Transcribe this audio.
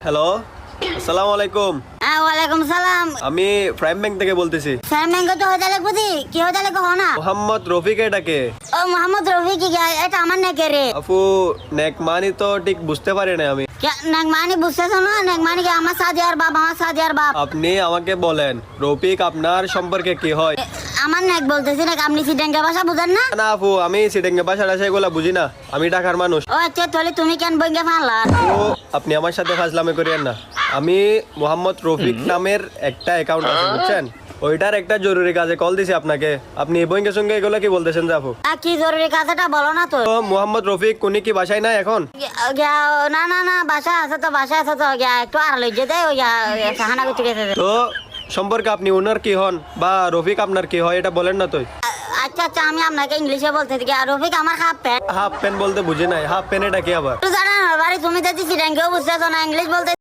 Hello, আসসালামু আলাইকুম। ওয়ালাইকুম সালাম। আমি প্রাইম ব্যাংক থেকে বলতেছি। স্যার ম্যাঙ্গো তো হতে লাগবে কি হতে লাগবে হো না? মোহাম্মদ রফিক এটাকে? ও মোহাম্মদ রফি কি এটা আমার নাকি রে? আপু নেকমানি তো ঠিক বুঝতে পারি না আমি। নেগমানি বুঝতেছো না? নেগমানি কি আমার সাদিয়ার বাপ, আমার সাদিয়ার বাপ। আপনি আমাকে বলেন রফিক আপনার সম্পর্কে কি হয়? আমার নেক বলতেছি না, আপনি সিডেঙ্গা ভাষা বুঝেন না? না আপু, আমি সিটেঙ্গে বাসাটা সেগুলা বুঝি না, আমি ঢাকার মানুষ। ও আচ্ছা, তাহলে তুমি কেন বইঙ্গে ফানলা? তো আপনি আমার সাথে ফাজলামি করিয়েন না। আমি মোহাম্মদ রফিক নামের একটা অ্যাকাউন্ট আছে বুঝছেন, ওইটার একটা জরুরি কাজে কল দিছি আপনাকে। আপনি বইঙ্গের সঙ্গে এগুলো কি বলতেছেন যে আপু? কি জরুরি কাজটা বলো না তো? তো মোহাম্মদ রফিক উনি কি বাসায় না এখন? না না না, বাসা আছে তো, বাসা আছে তো, একটু আর লইজে দেয় ওই সাহানা করতে গেছে। তো সম্পর্কে আপনি ওনার কি হন বা রফিক আপনার কি হয় এটা বলেন না তো। আচ্ছা আচ্ছা, আমি আপনাকে ইংলিশে বলতে থাকি। আর রফিক আমার হাফ প্যান্ট। হাফ প্যান্ট বলতে বুঝি নাই, হাফ প্যান্ট এটা কি আবার? জানা বাড়ি তুমি তো সিডেঙ্গেও বুঝতেছো না, ইংলিশ বলতে